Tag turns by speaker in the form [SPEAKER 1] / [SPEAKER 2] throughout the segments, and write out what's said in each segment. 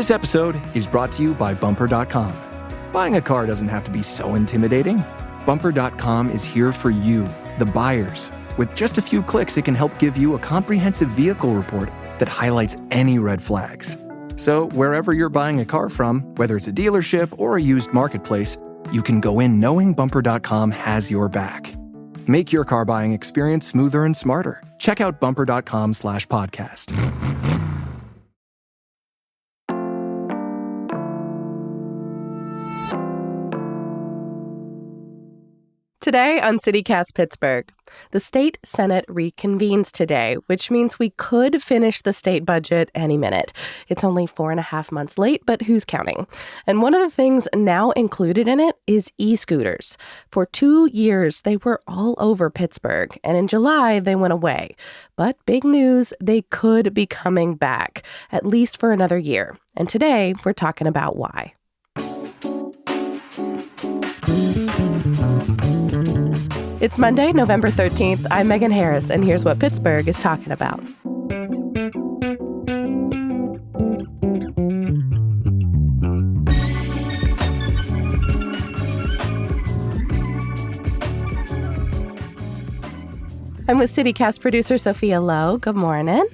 [SPEAKER 1] This episode is brought to you by Bumper.com. Buying a car doesn't have to be so intimidating. Bumper.com is here for you, the buyers. With just a few clicks, it can help give you a comprehensive vehicle report that highlights any red flags. So wherever you're buying a car from, whether it's a dealership or a used marketplace, you can go in knowing Bumper.com has your back. Make your car buying experience smoother and smarter. Check out Bumper.com/podcast.
[SPEAKER 2] Today on CityCast Pittsburgh, the state Senate reconvenes today, which means we could finish the state budget any minute. It's only 4.5 months late, but who's counting? And one of the things now included in it is e-scooters. For 2 years, they were all over Pittsburgh, and in July, they went away. But big news, they could be coming back, at least for another year. And today, we're talking about why. It's Monday, November 13th. I'm Megan Harris, and here's what Pittsburgh is talking about. I'm with CityCast producer Sophia Lowe. Good morning.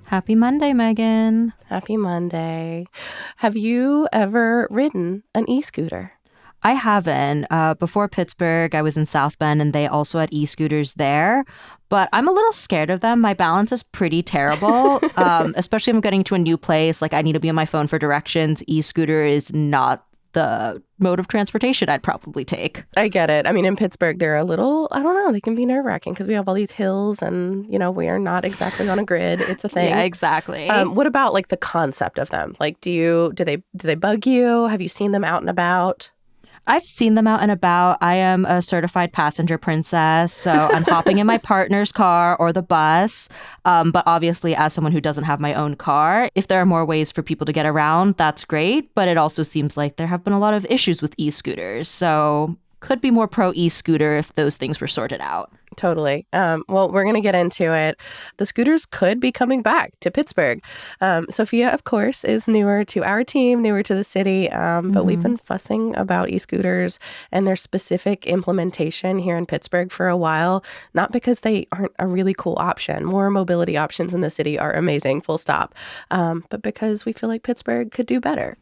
[SPEAKER 3] Happy Monday, Megan.
[SPEAKER 2] Happy Monday. Have you ever ridden an e-scooter?
[SPEAKER 3] I haven't. Before Pittsburgh, I was in South Bend, and they also had e-scooters there. But I'm a little scared of them. My balance is pretty terrible, especially if I'm getting to a new place. Like, I need to be on my phone for directions. E-scooter is not the mode of transportation I'd probably take.
[SPEAKER 2] I get it. I mean, in Pittsburgh, they're a little, I don't know, they can be nerve-wracking because we have all these hills and, we are not exactly on a grid. It's a thing.
[SPEAKER 3] Yeah, exactly.
[SPEAKER 2] What about, like, the concept of them? Like, do they bug you? Have you seen them out and about?
[SPEAKER 3] I've seen them out and about. I am a certified passenger princess, so I'm hopping in my partner's car or the bus. But obviously, as someone who doesn't have my own car, if there are more ways for people to get around, that's great. But it also seems like there have been a lot of issues with e-scooters. So could be more pro e-scooter if those things were sorted out.
[SPEAKER 2] Totally. Well, we're going to get into it. The scooters could be coming back to Pittsburgh. Sophia, of course, is newer to our team, newer to the city, but we've been fussing about e-scooters and their specific implementation here in Pittsburgh for a while, not because they aren't a really cool option. More mobility options in the city are amazing, full stop, but because we feel like Pittsburgh could do better.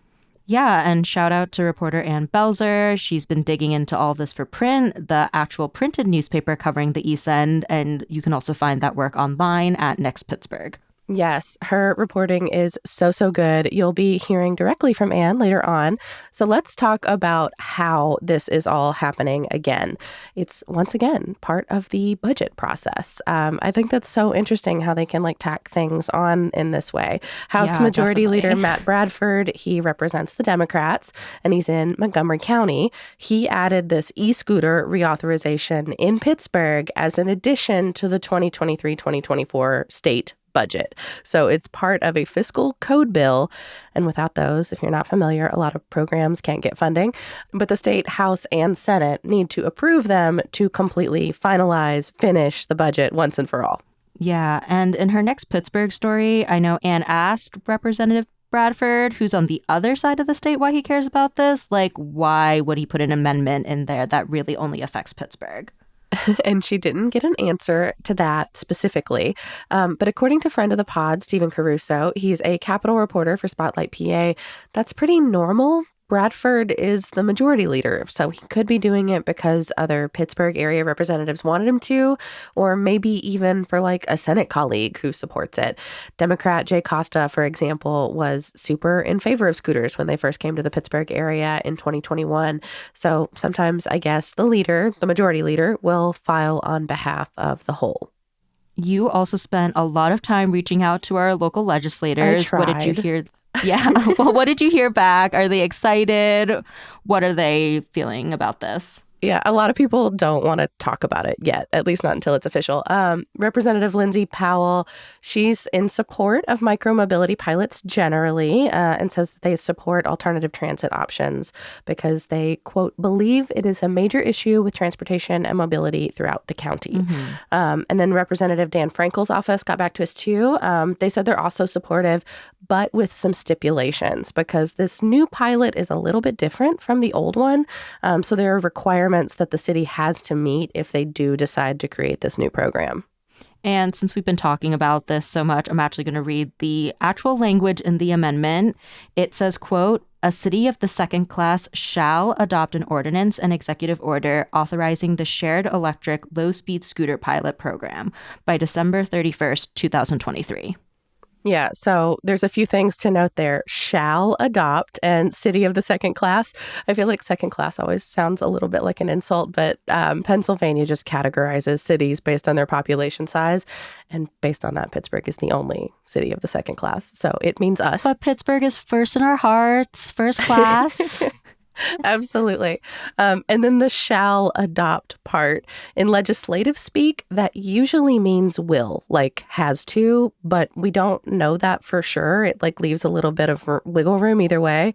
[SPEAKER 3] Yeah, and shout out to reporter Ann Belzer. She's been digging into all this for print, the actual printed newspaper covering the East End, and you can also find that work online at Next Pittsburgh.
[SPEAKER 2] Yes, her reporting is so good. You'll be hearing directly from Anne later on. So let's talk about how this is all happening again. It's, once again, part of the budget process. I think that's so interesting how they can tack things on in this way. House Majority Leader Matt Bradford, he represents the Democrats, and he's in Montgomery County. He added this e-scooter reauthorization in Pittsburgh as an addition to the 2023-2024 state budget. So it's part of a fiscal code bill. And without those, if you're not familiar, a lot of programs can't get funding. But the state House and Senate need to approve them to completely finish the budget once and for all.
[SPEAKER 3] Yeah. And in her next Pittsburgh story, I know Ann asked Representative Bradford, who's on the other side of the state, why he cares about this. Like, why would he put an amendment in there that really only affects Pittsburgh?
[SPEAKER 2] And she didn't get an answer to that specifically. But according to friend of the pod, Stephen Caruso, he's a Capitol reporter for Spotlight PA. That's pretty normal. Bradford is the majority leader, so he could be doing it because other Pittsburgh area representatives wanted him to, or maybe even for a Senate colleague who supports it. Democrat Jay Costa, for example, was super in favor of scooters when they first came to the Pittsburgh area in 2021. So sometimes, I guess, the majority leader, will file on behalf of the whole.
[SPEAKER 3] You also spent a lot of time reaching out to our local legislators.
[SPEAKER 2] I tried.
[SPEAKER 3] What did you hear? Yeah. Well, what did you hear back? Are they excited? What are they feeling about this?
[SPEAKER 2] Yeah, a lot of people don't want to talk about it yet, at least not until it's official. Representative Lindsay Powell, she's in support of micromobility pilots generally and says that they support alternative transit options because they, quote, believe it is a major issue with transportation and mobility throughout the county. And then Representative Dan Frankel's office got back to us too. They said they're also supportive, but with some stipulations because this new pilot is a little bit different from the old one. So there are requirements that the city has to meet if they do decide to create this new program.
[SPEAKER 3] And since we've been talking about this so much, I'm actually going to read the actual language in the amendment. It says, quote, a city of the second class shall adopt an ordinance and executive order authorizing the shared electric low-speed scooter pilot program by December 31st, 2023.
[SPEAKER 2] Yeah, so there's a few things to note there. Shall adopt and city of the second class. I feel like second class always sounds a little bit like an insult, but Pennsylvania just categorizes cities based on their population size. And based on that, Pittsburgh is the only city of the second class. So it means us.
[SPEAKER 3] But Pittsburgh is first in our hearts, first class.
[SPEAKER 2] Absolutely. And then the shall adopt part. In legislative speak, that usually means will, like has to, but we don't know that for sure. It like leaves a little bit of wiggle room either way.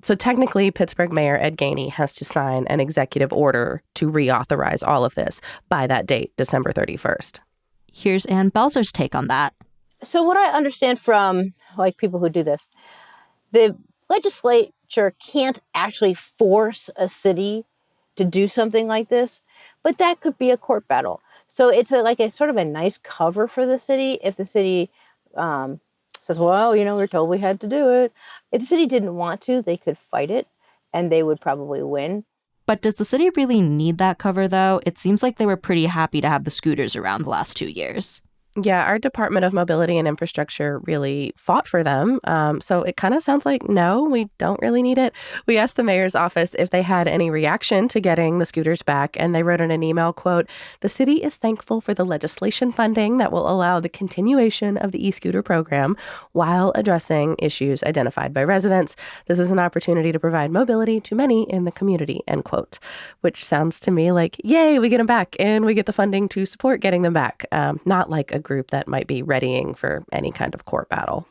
[SPEAKER 2] So technically, Pittsburgh Mayor Ed Gainey has to sign an executive order to reauthorize all of this by that date, December 31st.
[SPEAKER 3] Here's Ann Belzer's take on that.
[SPEAKER 4] So what I understand from like people who do this, the legislature can't actually force a city to do something like this, but that could be a court battle. So it's a sort of a nice cover for the city if the city says, well, we're told we had to do it. If the city didn't want to, they could fight it and they would probably win.
[SPEAKER 3] But does the city really need that cover, though? It seems like they were pretty happy to have the scooters around the last 2 years.
[SPEAKER 2] Yeah, our Department of Mobility and Infrastructure really fought for them. So it kind of sounds like, no, we don't really need it. We asked the mayor's office if they had any reaction to getting the scooters back, and they wrote in an email, quote, the city is thankful for the legislation funding that will allow the continuation of the e-scooter program while addressing issues identified by residents. This is an opportunity to provide mobility to many in the community, end quote, which sounds to me like, yay, we get them back and we get the funding to support getting them back. Not like a group that might be readying for any kind of court battle.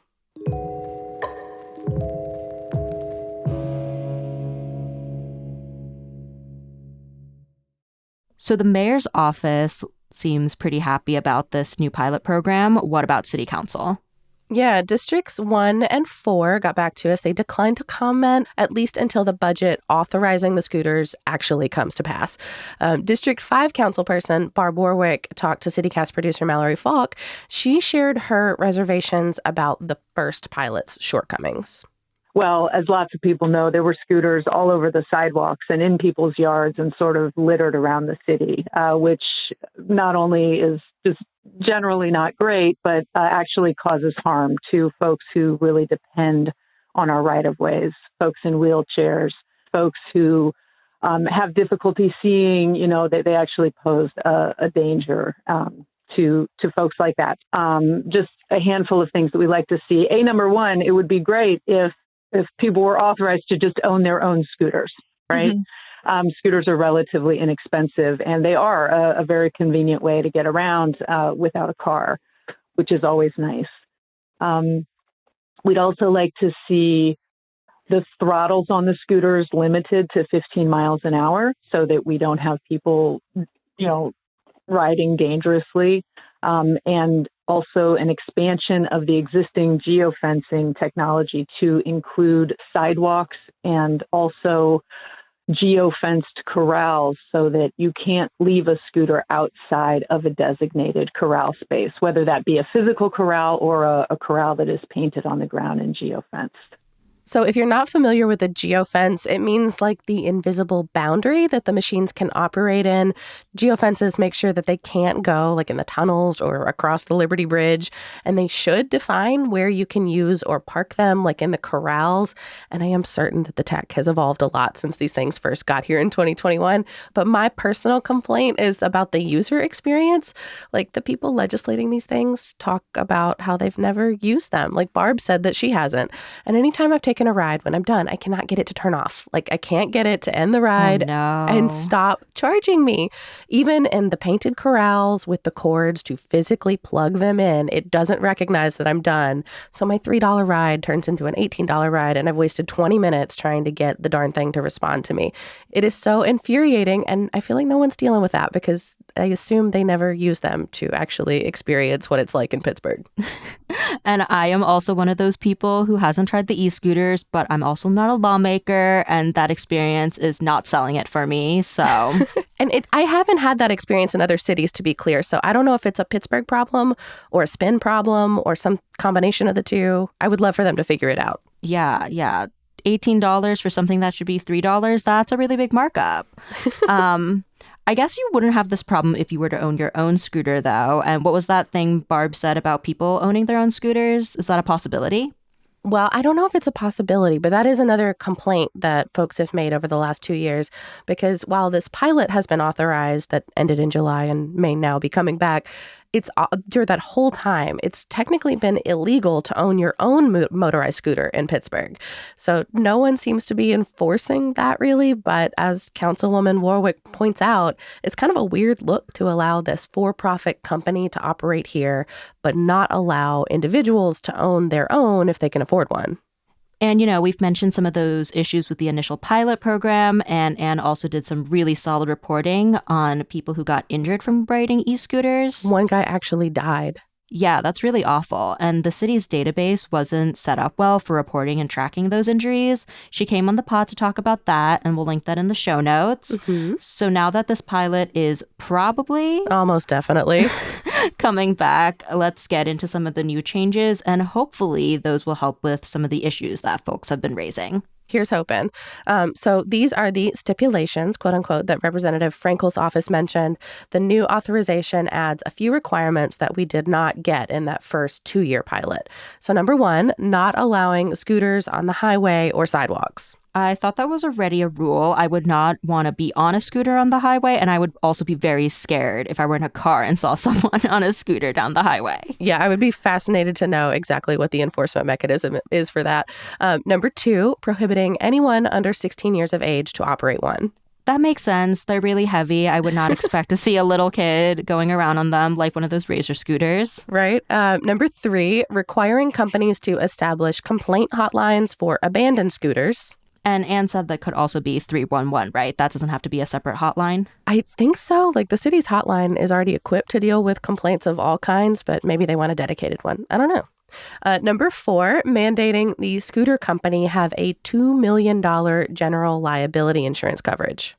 [SPEAKER 3] So the mayor's office seems pretty happy about this new pilot program. What about city council?
[SPEAKER 2] Yeah, districts 1 and 4 got back to us. They declined to comment, at least until the budget authorizing the scooters actually comes to pass. District 5 councilperson Barb Warwick talked to CityCast producer Mallory Falk. She shared her reservations about the first pilot's shortcomings.
[SPEAKER 5] Well, as lots of people know, there were scooters all over the sidewalks and in people's yards and sort of littered around the city, which not only is just generally not great, but actually causes harm to folks who really depend on our right-of-ways, folks in wheelchairs, folks who have difficulty seeing, that they actually pose a danger to folks like that. Just a handful of things that we like to see. Number one, it would be great if people were authorized to just own their own scooters, right? Mm-hmm. Scooters are relatively inexpensive, and they are a very convenient way to get around without a car, which is always nice. We'd also like to see the throttles on the scooters limited to 15 miles an hour so that we don't have people, riding dangerously. And also an expansion of the existing geofencing technology to include sidewalks and also geofenced corrals so that you can't leave a scooter outside of a designated corral space, whether that be a physical corral or a corral that is painted on the ground and geofenced.
[SPEAKER 2] So if you're not familiar with a geofence, it means like the invisible boundary that the machines can operate in. Geofences make sure that they can't go like in the tunnels or across the Liberty Bridge, and they should define where you can use or park them like in the corrals. And I am certain that the tech has evolved a lot since these things first got here in 2021. But my personal complaint is about the user experience. Like the people legislating these things talk about how they've never used them. Like Barb said that she hasn't. And anytime I've taken taken a ride, when I'm done, I cannot get it to turn off. Like, I can't get it to end the ride and stop charging me. Even in the painted corrals with the cords to physically plug them in, it doesn't recognize that I'm done. So my $3 ride turns into an $18 ride, and I've wasted 20 minutes trying to get the darn thing to respond to me. It is so infuriating, and I feel like no one's dealing with that because I assume they never use them to actually experience what it's like in Pittsburgh.
[SPEAKER 3] And I am also one of those people who hasn't tried the e-scooters, but I'm also not a lawmaker, and that experience is not selling it for me. So,
[SPEAKER 2] and I haven't had that experience in other cities, to be clear. So I don't know if it's a Pittsburgh problem or a spin problem or some combination of the two. I would love for them to figure it out.
[SPEAKER 3] Yeah. $18 for something that should be $3, that's a really big markup. I guess you wouldn't have this problem if you were to own your own scooter, though. And what was that thing Barb said about people owning their own scooters? Is that a possibility?
[SPEAKER 2] Well, I don't know if it's a possibility, but that is another complaint that folks have made over the last 2 years, because while this pilot has been authorized that ended in July and may now be coming back, it's during that whole time, it's technically been illegal to own your own motorized scooter in Pittsburgh. So no one seems to be enforcing that really. But as Councilwoman Warwick points out, it's kind of a weird look to allow this for-profit company to operate here, but not allow individuals to own their own if they can afford one.
[SPEAKER 3] And, we've mentioned some of those issues with the initial pilot program, and Anne also did some really solid reporting on people who got injured from riding e-scooters.
[SPEAKER 2] One guy actually died.
[SPEAKER 3] Yeah, that's really awful. And the city's database wasn't set up well for reporting and tracking those injuries. She came on the pod to talk about that, and we'll link that in the show notes. Mm-hmm. So now that this pilot is probably...
[SPEAKER 2] almost definitely...
[SPEAKER 3] coming back, let's get into some of the new changes, and hopefully those will help with some of the issues that folks have been raising.
[SPEAKER 2] Here's hoping. So these are the stipulations, quote unquote, that Representative Frankel's office mentioned. The new authorization adds a few requirements that we did not get in that first 2-year pilot. So number 1, not allowing scooters on the highway or sidewalks.
[SPEAKER 3] I thought that was already a rule. I would not want to be on a scooter on the highway, and I would also be very scared if I were in a car and saw someone on a scooter down the highway.
[SPEAKER 2] Yeah, I would be fascinated to know exactly what the enforcement mechanism is for that. Number 2, prohibiting anyone under 16 years of age to operate one.
[SPEAKER 3] That makes sense. They're really heavy. I would not expect to see a little kid going around on them like one of those razor scooters.
[SPEAKER 2] Right. Number 3, requiring companies to establish complaint hotlines for abandoned scooters.
[SPEAKER 3] And Anne said that could also be 311, right? That doesn't have to be a separate hotline?
[SPEAKER 2] I think so. Like, the city's hotline is already equipped to deal with complaints of all kinds, but maybe they want a dedicated one. I don't know. Number 4, mandating the scooter company have a $2 million general liability insurance coverage.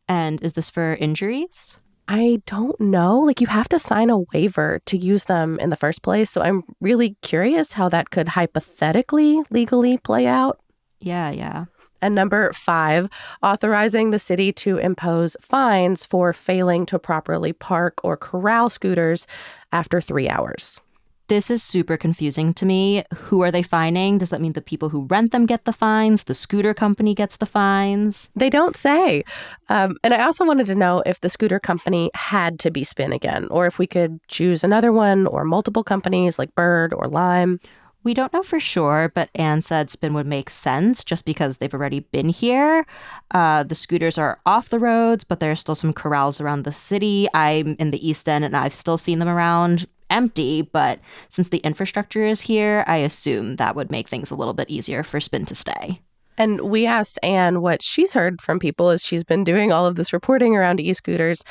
[SPEAKER 3] And is this for injuries?
[SPEAKER 2] I don't know. Like, you have to sign a waiver to use them in the first place. So I'm really curious how that could hypothetically, legally play out.
[SPEAKER 3] Yeah.
[SPEAKER 2] And number 5, authorizing the city to impose fines for failing to properly park or corral scooters after 3 hours.
[SPEAKER 3] This is super confusing to me. Who are they fining? Does that mean the people who rent them get the fines? The scooter company gets the fines?
[SPEAKER 2] They don't say. And I also wanted to know if the scooter company had to be Spin again, or if we could choose another one or multiple companies like Bird or Lime.
[SPEAKER 3] We don't know for sure, but Anne said Spin would make sense just because they've already been here. The scooters are off the roads, but there are still some corrals around the city. I'm in the East End and I've still seen them around empty, but since the infrastructure is here, I assume that would make things a little bit easier for Spin to stay.
[SPEAKER 2] And we asked Anne what she's heard from people as she's been doing all of this reporting around e-scooters.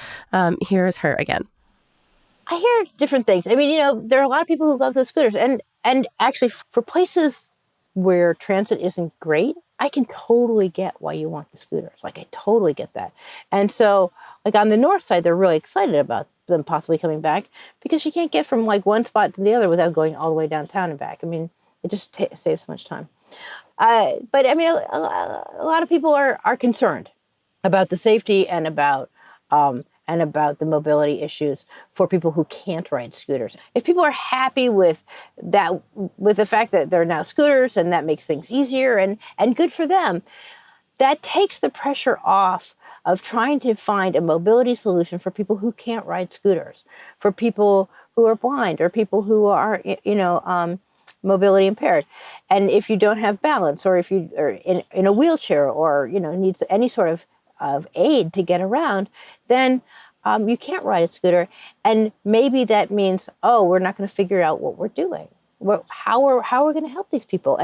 [SPEAKER 2] Here's her again.
[SPEAKER 4] I hear different things. I mean, there are a lot of people who love those scooters. And actually, for places where transit isn't great, I can totally get why you want the scooters. Like, I totally get that. And so, like, on the north side, they're really excited about them possibly coming back because you can't get from, like, one spot to the other without going all the way downtown and back. I mean, it just saves so much time. But, I mean, a lot of people are concerned about the safety and about the mobility issues for people who can't ride scooters. If people are happy with that, with the fact that they're now scooters and that makes things easier and good for them, that takes the pressure off of trying to find a mobility solution for people who can't ride scooters, for people who are blind or people who are, mobility impaired. And if you don't have balance, or if you are in a wheelchair, or, needs any sort of aid to get around, then you can't ride a scooter. And maybe that means, we're not going to figure out what we're doing. How are we going to help these people?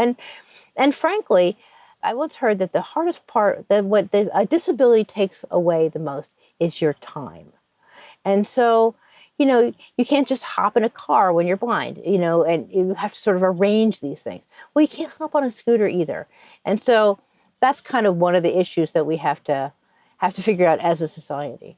[SPEAKER 4] And frankly, I once heard that the hardest part, that what a disability takes away the most, is your time. And so, you can't just hop in a car when you're blind, and you have to sort of arrange these things. Well, you can't hop on a scooter either. And so that's kind of one of the issues that we have to figure out as a society.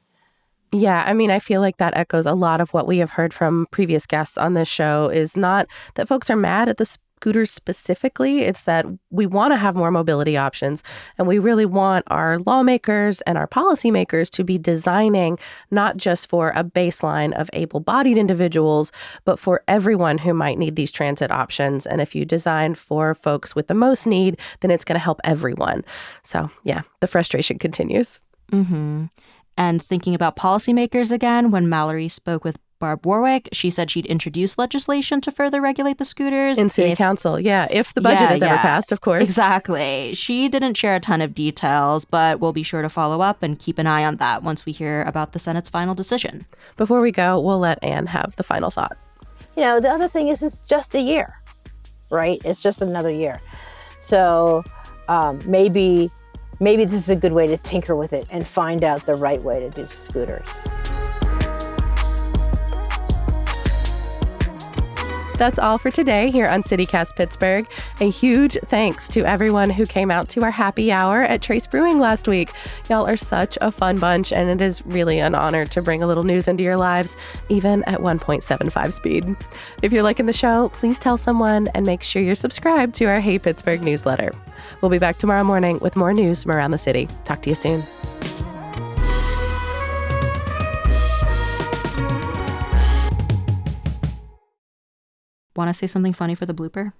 [SPEAKER 2] Yeah, I mean, I feel like that echoes a lot of what we have heard from previous guests on this show. Is not that folks are mad at the scooters specifically. It's that we want to have more mobility options, and we really want our lawmakers and our policymakers to be designing not just for a baseline of able-bodied individuals, but for everyone who might need these transit options. And if you design for folks with the most need, then it's going to help everyone. So yeah, the frustration continues.
[SPEAKER 3] Mm-hmm. And thinking about policymakers again, when Mallory spoke with Barb Warwick, she said she'd introduce legislation to further regulate the scooters.
[SPEAKER 2] In city council, yeah. If the budget is ever passed, of course.
[SPEAKER 3] Exactly. She didn't share a ton of details, but we'll be sure to follow up and keep an eye on that once we hear about the Senate's final decision.
[SPEAKER 2] Before we go, we'll let Anne have the final thought.
[SPEAKER 4] The other thing is it's just a year, right? It's just another year. So maybe this is a good way to tinker with it and find out the right way to do scooters.
[SPEAKER 2] That's all for today here on CityCast Pittsburgh. A huge thanks to everyone who came out to our happy hour at Trace Brewing last week. Y'all are such a fun bunch, and it is really an honor to bring a little news into your lives, even at 1.75 speed. If you're liking the show, please tell someone and make sure you're subscribed to our Hey Pittsburgh newsletter. We'll be back tomorrow morning with more news from around the city. Talk to you soon.
[SPEAKER 3] Want to say something funny for the blooper?